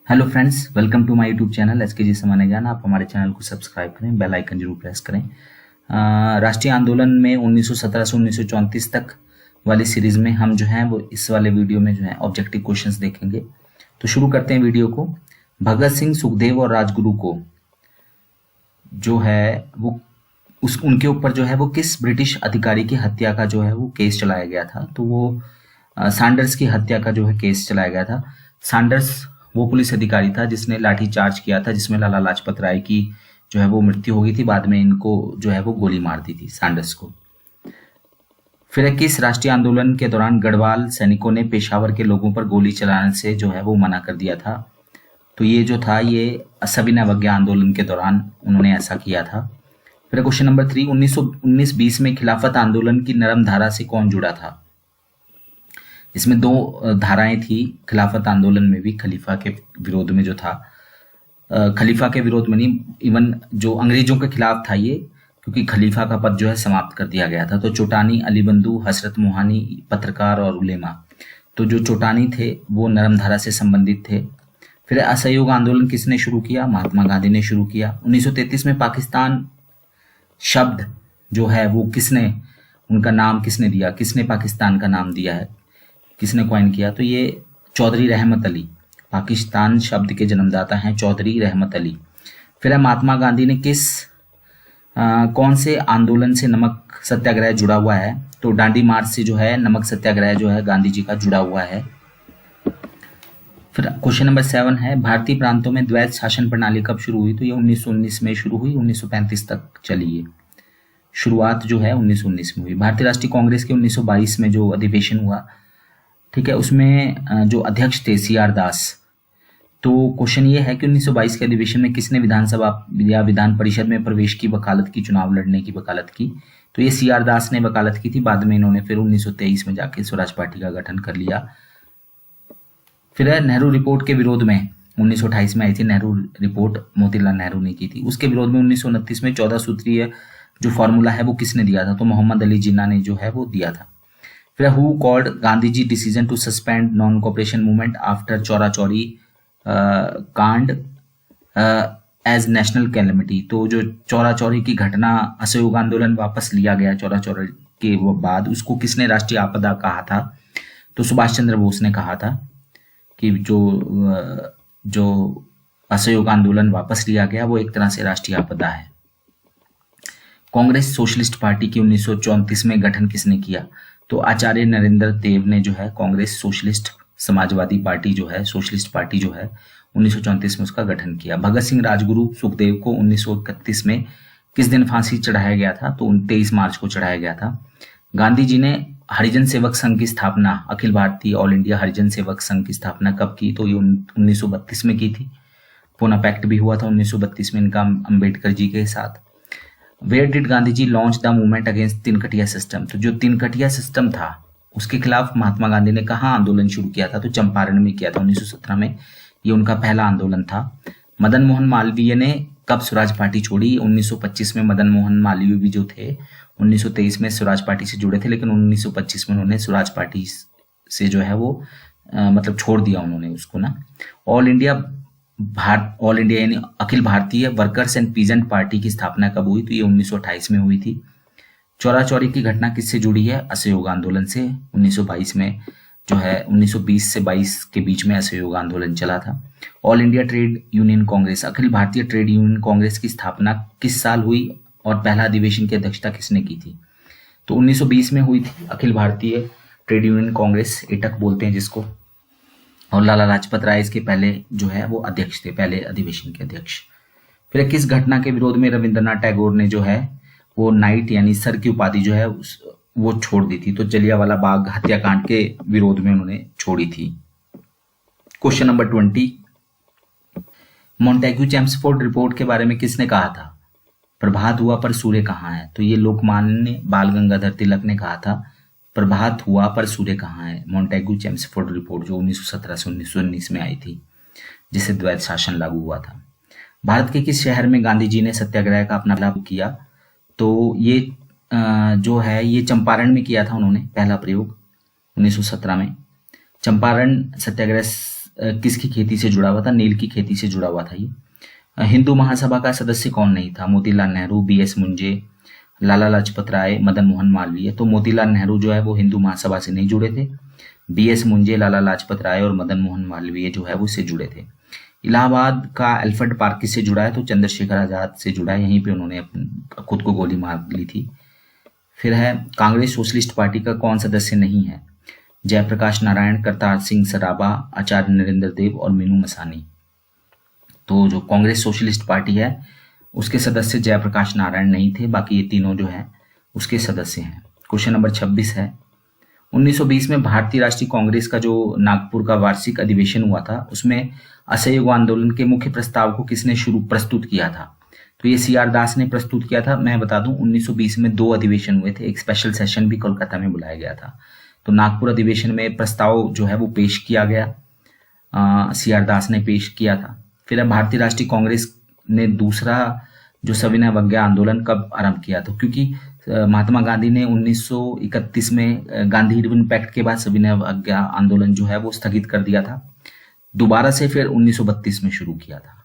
Hello friends, welcome to my YouTube channel SK जी सामान्य ज्ञान। आप हमारे चैनल को सब्सक्राइब करें, बेल आइकन जरूर प्रेस करें। राष्ट्रीय आंदोलन में 1917 से 1934 तक वाली सीरीज में हम जो है वो इस वाले वीडियो में जो है ऑब्जेक्टिव क्वेश्चंस देखेंगे। तो शुरू करते हैं वीडियो को। भगत सिंह, सुखदेव और राजगुरु को जो है वो उनके ऊपर जो है वो किस ब्रिटिश अधिकारी की हत्या का जो है वो केस चलाया गया था? तो वो सैंडर्स की हत्या का जो है केस चलाया गया था। सैंडर्स वो पुलिस अधिकारी था जिसने लाठी चार्ज किया था, जिसमें लाला लाजपत राय की जो है वो मृत्यु हो गई थी। बाद में इनको जो है वो गोली मार दी थी सैंडर्स को। फिर किस राष्ट्रीय आंदोलन के दौरान गढ़वाल सैनिकों ने पेशावर के लोगों पर गोली चलाने से जो है वो मना कर दिया था? तो ये जो था ये सविनय अवज्ञा आंदोलन के दौरान उन्होंने ऐसा किया था। फिर क्वेश्चन नंबर 3, 1919-20 में खिलाफत आंदोलन की नरम धारा से कौन जुड़ा था? इसमें दो धाराएं थी खिलाफत आंदोलन में भी। खलीफा के विरोध में जो था, खलीफा के विरोध में नहीं, इवन जो अंग्रेजों के खिलाफ था ये, क्योंकि खलीफा का पद जो है समाप्त कर दिया गया था। तो चोटानी, अली बंधु, हसरत मोहानी, पत्रकार और उलेमा। तो जो चोटानी थे वो नरम धारा से संबंधित थे। फिर असहयोग आंदोलन किसने शुरू किया? महात्मा गांधी ने शुरू किया। 1933 में पाकिस्तान शब्द जो है वो किसने, उनका नाम किसने दिया? किसने पाकिस्तान का नाम दिया है, किसने कॉइन किया? तो ये चौधरी रहमत अली। पाकिस्तान शब्द के जन्मदाता हैं चौधरी रहमत अली। फिर महात्मा गांधी ने कौन से आंदोलन से नमक सत्याग्रह जुड़ा हुआ है? तो डांडी मार्च से जो है नमक सत्याग्रह जो है गांधी जी का जुड़ा हुआ है। फिर क्वेश्चन नंबर 7 है, भारतीय प्रांतों में द्वैत शासन प्रणाली कब शुरू हुई? तो ये 1919 में शुरू हुई, 1935 तक चली है। शुरुआत जो है 1919 में हुई। भारतीय राष्ट्रीय कांग्रेस के 1922 में जो अधिवेशन हुआ, ठीक है, उसमें जो अध्यक्ष थे सी आर दास। तो क्वेश्चन ये है कि 1922 के अधिवेशन में किसने विधानसभा या विधान परिषद में प्रवेश की वकालत की, चुनाव लड़ने की वकालत की? तो ये सी आर दास ने वकालत की थी। बाद में इन्होंने फिर 1923 में जाके स्वराज पार्टी का गठन कर लिया। फिर है नेहरू रिपोर्ट के विरोध में 1928 में आई थी नेहरू रिपोर्ट, मोतीलाल नेहरू ने की थी। उसके विरोध में 1929 में 14 सूत्रीय जो फॉर्मूला है वो किसने दिया था? तो मोहम्मद अली जिन्ना ने जो है वो दिया था। फिर who called Gandhi ji decision to suspend non cooperation movement after Chaura Chauri कांड एज नेशनल कैलेमिटी? तो जो चौरा चौरी की घटना, असहयोग आंदोलन वापस लिया गया चौरा चौरी के बाद, उसको किसने राष्ट्रीय आपदा कहा था? तो सुभाष चंद्र बोस ने कहा था कि जो असहयोग आंदोलन वापस लिया गया वो एक तरह से राष्ट्रीय आपदा है। कांग्रेस सोशलिस्ट पार्टी की 1934 में गठन किसने किया? तो आचार्य नरेंद्र देव ने जो है कांग्रेस सोशलिस्ट समाजवादी पार्टी जो है, सोशलिस्ट पार्टी जो है, 1934 में उसका गठन किया। भगत सिंह, राजगुरु, सुखदेव को 1931 में किस दिन फांसी चढ़ाया गया था? तो 23 मार्च को चढ़ाया गया था। गांधी जी ने हरिजन सेवक संघ की स्थापना, अखिल भारतीय ऑल इंडिया हरिजन सेवक संघ की स्थापना कब की? तो ये 1932 में की थी। पूना पैक्ट भी हुआ था 1932 में इनका अंबेडकर जी के साथ। Where did Gandhi ji launch the movement against tinkathia system? तो जो तिनकटिया सिस्टम था उसके खिलाफ महात्मा गांधी ने कहाँ आंदोलन शुरू किया था? तो चंपारण में किया था 1917 में। ये उनका पहला आंदोलन था। मदन मोहन मालवीय ने कब स्वराज पार्टी छोड़ी? 1925 में। मदन मोहन मालवीय भी जो थे 1923 में स्वराज पार्टी से जुड़े थे, लेकिन 1925 में उन्होंने स्वराज पार्टी से जो है वो मतलब छोड़ दिया उन्होंने उसको ना। ऑल इंडिया यानी Akhil Bharatiya workers and peasant party की स्थापना कब हुई? तो ये 1928 में हुई थी। चौरा चौरी की घटना किससे जुड़ी है? असहयोग आंदोलन से। 1922 में जो है 1920 से 22 के बीच में असहयोग आंदोलन चला था। All India trade union Congress, अखिल भारतीय ट्रेड यूनियन कांग्रेस की स्थापना किस साल हुई और पहला अधिवेशन की अध्यक्षता किसने की थी? तो 1920 में हुई थी अखिल भारतीय ट्रेड यूनियन कांग्रेस, एटक बोलते हैं जिसको। और लाला लाजपत राय इसके पहले जो है वो अध्यक्ष थे, पहले अधिवेशन के अध्यक्ष। फिर किस घटना के विरोध में रविंद्रनाथ टैगोर ने जो है वो नाइट यानी सर की उपाधि जो है वो छोड़ दी थी? तो जलियांवाला बाग हत्याकांड के विरोध में उन्होंने छोड़ी थी। Question number 20, Montagu Chelmsford report के बारे में किसने कहा था? प्रभात हुआ पर सूर्य कहाँ है? तो ये लोकमान्य बाल गंगाधर तिलक ने कहा था, प्रभात हुआ पर सूर्य कहाँ है। मॉन्टेग्यू चेम्सफोर्ड रिपोर्ट जो 1917 से 1919 में आई थी, जिससे द्वैत शासन लागू हुआ था। भारत के किस शहर में गांधी जी ने सत्याग्रह का अपना लाभ किया? तो ये जो है ये चंपारण में किया था उन्होंने पहला प्रयोग 1917 में। चंपारण सत्याग्रह किसकी खेती से जुड़ा हुआ था? नील की खेती से जुड़ा हुआ था ये। हिंदू महासभा का सदस्य कौन नहीं था? मोतीलाल नेहरू, बीएस मुंजे, लाला लाजपत राय, मदन मोहन मालवीय। तो मोतीलाल नेहरू जो है वो हिंदू महासभा से नहीं जुड़े थे। बीएस मुंजे, लाला लाजपत राय और मदन मोहन मालवीय जो है वो इससे जुड़े थे। इलाहाबाद का एल्फ्रेड पार्क किससे जुड़ा है? तो चंद्रशेखर आजाद से जुड़ा है, यहीं पे उन्होंने खुद को गोली मार ली थी। फिर है कांग्रेस सोशलिस्ट पार्टी का कौन सदस्य नहीं है? जयप्रकाश नारायण, करतार सिंह सराबा, आचार्य नरेंद्र देव और मीनू मसानी। तो जो कांग्रेस सोशलिस्ट पार्टी है उसके सदस्य जयप्रकाश नारायण नहीं थे, बाकी ये तीनों जो है उसके सदस्य हैं। क्वेश्चन नंबर 26 है, 1920 में भारतीय राष्ट्रीय कांग्रेस का जो नागपुर का वार्षिक अधिवेशन हुआ था उसमें असहयोग आंदोलन के मुख्य प्रस्ताव को किसने प्रस्तुत किया था? तो ये सी आर दास ने प्रस्तुत किया था। मैं बता दूं 1920 में 2 अधिवेशन हुए थे, एक स्पेशल सेशन भी कोलकाता में बुलाया गया था। तो नागपुर अधिवेशन में प्रस्ताव जो है वो पेश किया गया, सी आर दास ने पेश किया था। फिर भारतीय राष्ट्रीय कांग्रेस ने दूसरा जो सविनय अवज्ञा आंदोलन कब आरंभ किया था? क्योंकि महात्मा गांधी ने 1931 में गांधी इरविन पैक्ट के बाद सविनय अवज्ञा आंदोलन जो है वो स्थगित कर दिया था, दोबारा से फिर 1932 में शुरू किया था।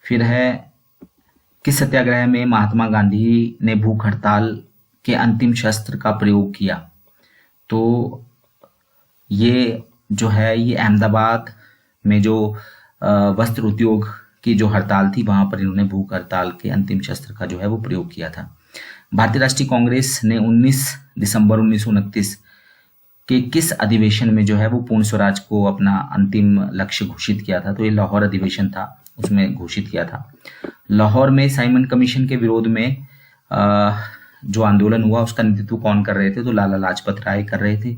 फिर है किस सत्याग्रह में महात्मा गांधी ने भूख हड़ताल के अंतिम शस्त्र का प्रयोग किया? तो ये जो है ये अहमदाबाद में जो वस्त्र उद्योग की जो हड़ताल थी वहां पर इन्होंने भूख हड़ताल के अंतिम शस्त्र का जो है वो प्रयोग किया था। भारतीय राष्ट्रीय कांग्रेस ने 19 दिसंबर 1929 के किस अधिवेशन में जो है वो पूर्ण स्वराज को अपना अंतिम लक्ष्य घोषित किया था? तो ये लाहौर अधिवेशन था, उसमें घोषित किया था। लाहौर में साइमन कमीशन के विरोध में जो आंदोलन हुआ उसका नेतृत्व कौन कर रहे थे? तो लाला लाजपत राय कर रहे थे।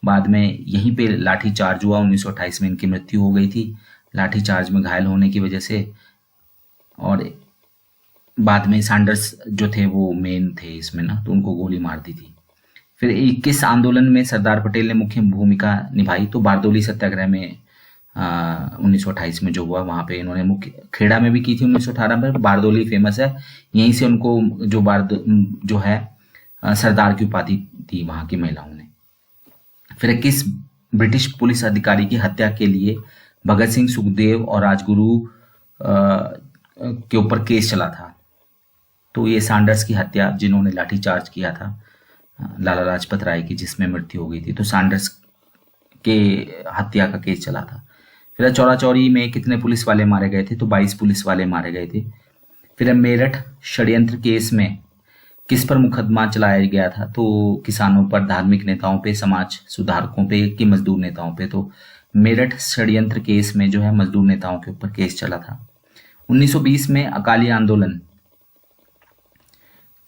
बाद में यहीं पे लाठी चार्ज हुआ, 1928 में इनकी मृत्यु हो गई थी लाठी चार्ज में घायल होने की वजह से, और बाद में सैंडर्स जो थे वो मेन थे इसमें ना, तो उनको गोली मार दी थी। फिर किस आंदोलन में सरदार पटेल ने मुख्य भूमिका निभाई? तो बारदोली सत्याग्रह में 1928 में जो हुआ वहां पे इन्होंने मुख्य, खेड़ा में भी की थी 1918 में, बारदोली फेमस है, यहीं से उनको जो है सरदार की उपाधि दी वहां की महिलाओं ने। फिर किस ब्रिटिश पुलिस अधिकारी की हत्या के लिए भगत सिंह, सुखदेव और राजगुरु के ऊपर केस चला था? तो ये सैंडर्स की हत्या, जिन्होंने लाठीचार्ज किया था लाला लाजपत राय की, जिसमें मृत्यु हो गई थी, तो सैंडर्स के हत्या का केस चला था। फिर चौरा चौरी में कितने पुलिस वाले मारे गए थे? तो 22 पुलिस वाले मारे गए थे। फिर मेरठ षड्यंत्र केस में किस पर मुकदमा चलाया गया था? तो किसानों पर, धार्मिक नेताओं पे, समाज सुधारकों पे कि मजदूर नेताओं पे? तो मेरठ षड्यंत्र केस में जो है मजदूर नेताओं के ऊपर केस चला था। 1920 में अकाली आंदोलन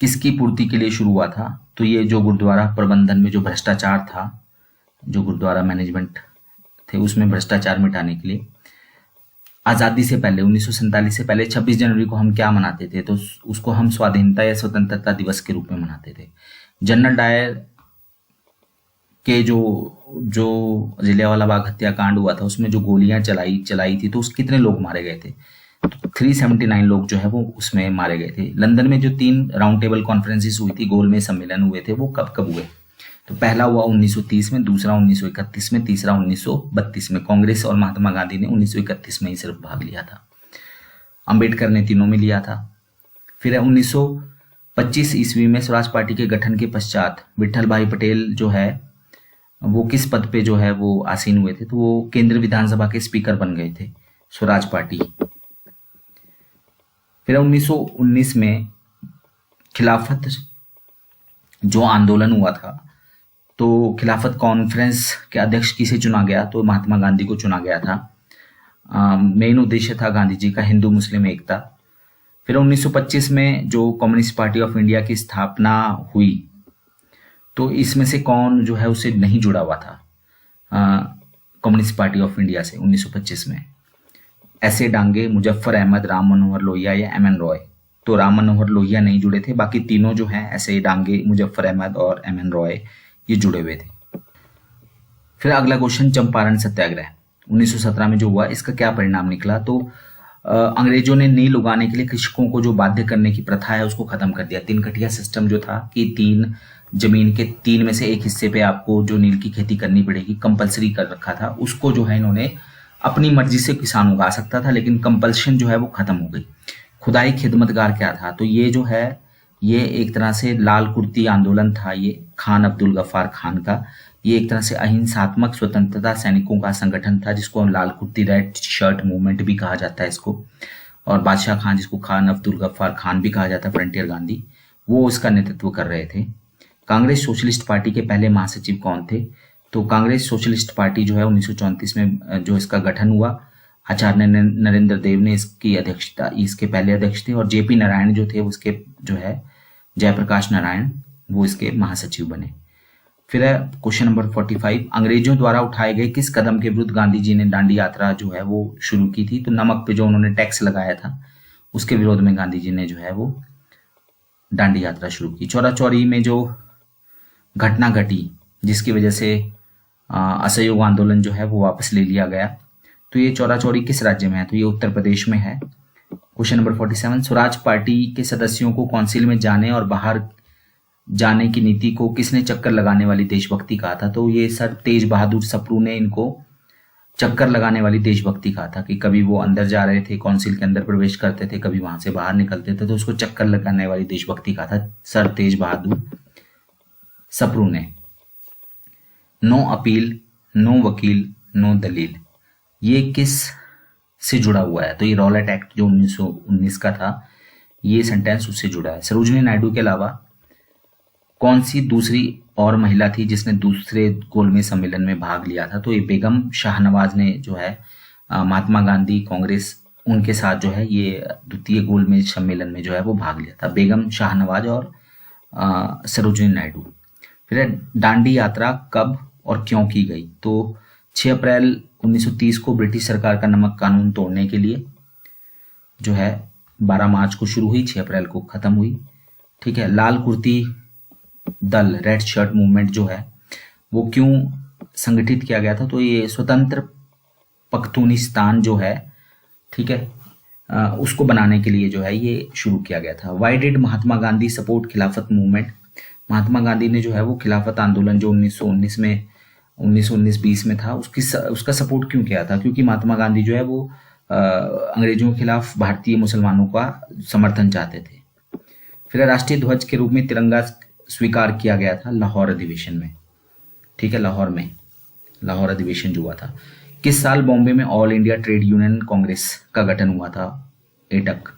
किसकी पूर्ति के लिए शुरू हुआ था? तो ये जो गुरुद्वारा प्रबंधन में जो भ्रष्टाचार था, जो गुरुद्वारा मैनेजमेंट थे उसमें भ्रष्टाचार मिटाने के लिए। आजादी से पहले 1947 से पहले 26 जनवरी को हम क्या मनाते थे? तो उसको हम स्वाधीनता या स्वतंत्रता दिवस के रूप में मनाते थे। जनरल डायर के जो जलियांवाला बाग हत्याकांड हुआ था उसमें जो गोलियां चलाई थी, तो उस कितने लोग मारे गए थे? तो 379 लोग जो है वो उसमें मारे गए थे। लंदन में जो 3 राउंड टेबल कॉन्फ्रेंसेस हुई थी, गोलमेज सम्मेलन हुए थे, वो कब कब हुए? तो पहला हुआ 1930 में, दूसरा 1931 में, तीसरा 1932 में। कांग्रेस और महात्मा गांधी ने 1931 में ही सिर्फ भाग लिया था, अंबेडकर ने तीनों में लिया था। फिर 1925 ईस्वी में स्वराज पार्टी के गठन के पश्चात विठल भाई पटेल जो है वो किस पद पे जो है वो आसीन हुए थे? तो वो केंद्रीय विधानसभा के स्पीकर बन गए थे स्वराज पार्टी। फिर 1919 में खिलाफत जो आंदोलन हुआ था, तो खिलाफत कॉन्फ्रेंस के अध्यक्ष किसे चुना गया? तो महात्मा गांधी को चुना गया था। मेन उद्देश्य था गांधी जी का हिंदू मुस्लिम एकता। फिर 1925 में जो कम्युनिस्ट पार्टी ऑफ इंडिया की स्थापना हुई, तो इसमें से कौन जो है उससे नहीं जुड़ा हुआ था कम्युनिस्ट पार्टी ऑफ इंडिया से 1925 में? ऐसे डांगे, मुजफ्फर अहमद, राम मनोहर लोहिया या एम एन रॉय? तो राम मनोहर लोहिया नहीं जुड़े थे, बाकी तीनों जो हैं ऐसे डांगे, मुजफ्फर अहमद और एम एन रॉय, ये जुड़े हुए थे। फिर अगला क्वेश्चन, चंपारण सत्याग्रह 1917 में जो हुआ, इसका क्या परिणाम निकला? तो अंग्रेजों ने नील उगाने के लिए कृषकों को जो बाध्य करने की प्रथा है उसको खत्म कर दिया। 3 कठिया सिस्टम जो था कि 3 जमीन के 3 में से एक हिस्से पे आपको जो नील की खेती करनी पड़ेगी, कंपलसरी कर रखा था, उसको जो है इन्होंने अपनी मर्जी से किसान उगा सकता था, लेकिन कंपल्शन जो है वो खत्म हो गई। खुदाई खिदमतगार क्या था, तो ये जो है ये एक तरह से लाल कुर्ती आंदोलन था, ये खान अब्दुल गफ्फार खान का। ये एक तरह से अहिंसात्मक स्वतंत्रता सैनिकों का संगठन था, जिसको हम लाल कुर्ती रेड शर्ट मूवमेंट भी कहा जाता है इसको। और बादशाह खान, जिसको खान अब्दुल गफ्फार खान भी कहा जाता है, फ्रंटियर गांधी, वो उसका नेतृत्व कर रहे थे। कांग्रेस सोशलिस्ट पार्टी के पहले महासचिव कौन थे, तो कांग्रेस सोशलिस्ट पार्टी जो है 1934 में जो इसका गठन हुआ, आचार्य नरेंद्र देव ने इसकी अध्यक्षता, इसके पहले अध्यक्ष थे, और जेपी नारायण जो थे उसके जो है जयप्रकाश नारायण, वो इसके महासचिव बने। फिर है क्वेश्चन नंबर 45, अंग्रेजों द्वारा उठाए गए किस कदम के विरुद्ध गांधी जी ने दांडी यात्रा जो है वो शुरू की थी, तो नमक पे जो उन्होंने टैक्स लगाया था उसके विरोध में गांधी जी ने जो है वो दांडी यात्रा शुरू की। चौरा चौरी में जो घटना घटी जिसकी वजह से असहयोग आंदोलन जो है वो वापस ले लिया गया, तो ये चौरा चौरी किस राज्य में है, तो ये उत्तर प्रदेश में है। क्वेश्चन नंबर 47, स्वराज पार्टी के सदस्यों को काउंसिल में जाने और बाहर जाने की नीति को किसने चक्कर लगाने वाली देशभक्ति कहा था, तो ये सर तेज बहादुर सप्रू ने इनको चक्कर लगाने वाली देशभक्ति कहा था, कि कभी वो अंदर जा रहे थे, काउंसिल के अंदर प्रवेश करते थे, कभी वहां से बाहर निकलते थे, तो उसको चक्कर लगाने वाली देशभक्ति कहा था सर तेज बहादुर सप्रू ने। नो अपील, नो वकील, नो दलील, ये किस से जुड़ा हुआ है, तो ये रॉलेट एक्ट जो 1919 का था, ये सेंटेंस उससे जुड़ा है। सरोजिनी नायडू के अलावा कौन सी दूसरी और महिला थी जिसने दूसरे गोलमेज सम्मेलन में भाग लिया था, तो ये बेगम शाहनवाज ने जो है महात्मा गांधी कांग्रेस उनके साथ जो है ये द्वितीय गोलमेज सम्मेलन में जो है वो भाग लिया था, बेगम शाहनवाज और सरोजिनी नायडू। फिर दांडी यात्रा कब और क्यों की गई, तो 6 अप्रैल 1930 को ब्रिटिश सरकार का नमक कानून तोड़ने के लिए जो है 12 मार्च को शुरू हुई, 6 अप्रैल को खत्म हुई। ठीक है, लाल कुर्ती दल रेड शर्ट मूवमेंट जो है वो क्यों संगठित किया गया था, तो ये स्वतंत्र पख्तूनिस्तान जो है, ठीक है, उसको बनाने के लिए जो है ये शुरू किया गया था। Why did Mahatma Gandhi support खिलाफत मूवमेंट, महात्मा गांधी ने जो है वो खिलाफत आंदोलन जो 1919 में 1919-20 में था उसका सपोर्ट क्यों किया था, क्योंकि महात्मा गांधी जो है वो अंग्रेजों के खिलाफ भारतीय मुसलमानों का समर्थन चाहते थे। फिर राष्ट्रीय ध्वज के रूप में तिरंगा स्वीकार किया गया था लाहौर अधिवेशन में, ठीक है, लाहौर अधिवेशन जो हुआ था। किस साल बॉम्बे में all India trade union Congress का गठन हुआ था, एटक,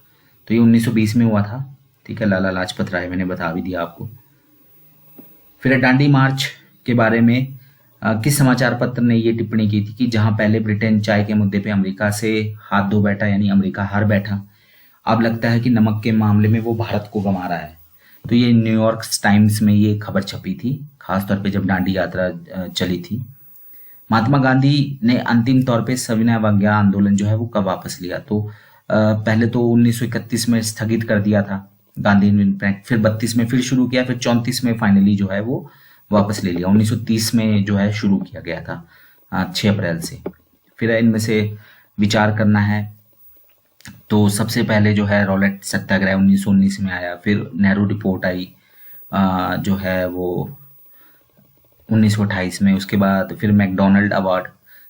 तो ये 1920 में हुआ था, ठीक है, लाला लाजपत राय, मैंने बता भी दिया आपको। फिर दांडी मार्च के बारे में किस समाचार पत्र ने ये टिप्पणी की थी कि जहां पहले ब्रिटेन चाय के मुद्दे पे अमेरिका से हाथ धो बैठा, यानी अमेरिका हार बैठा, अब लगता है कि नमक के मामले में वो भारत को गंवा रहा है, तो ये न्यूयॉर्क टाइम्स में ये खबर छपी थी, खासतौर पे जब दांडी यात्रा चली थी। महात्मा गांधी ने अंतिम तौर पे सविनय अवज्ञा आंदोलन जो है वो कब वापस लिया, तो पहले तो 1931 में स्थगित कर दिया था गांधी ने, फिर 32 में फिर शुरू किया, फिर 34 में फाइनली जो है वो वापस ले लिया। 1930 में जो है शुरू किया गया था 6 अप्रैल से। फिर इनमें से विचार करना है, तो सबसे पहले जो है रॉलेट सत्याग्रह 1919 में आया, फिर नेहरू रिपोर्ट आई जो है वो 1928 में, उसके बाद फिर मैकडोनल्ड अवार्ड,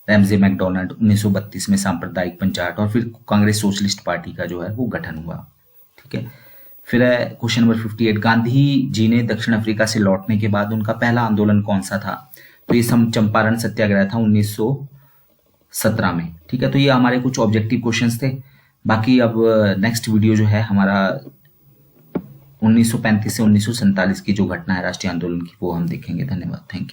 रैमजे मैकडोनल्ड 1932 में, सांप्रदायिक पंचायत, और फिर कांग्रेस सोशलिस्ट पार्टी का जो है वो गठन हुआ, ठीक है। फिर है क्वेश्चन नंबर 58, गांधी जी ने दक्षिण अफ्रीका से लौटने के बाद उनका पहला आंदोलन कौन सा था, तो ये चंपारण सत्याग्रह था 1917 में, ठीक है। तो ये हमारे कुछ ऑब्जेक्टिव क्वेश्चंस थे। बाकी अब नेक्स्ट वीडियो जो है हमारा 1935 से 1947 की जो घटना है राष्ट्रीय आंदोलन की, वो हम देखेंगे। धन्यवाद, थैंक यू।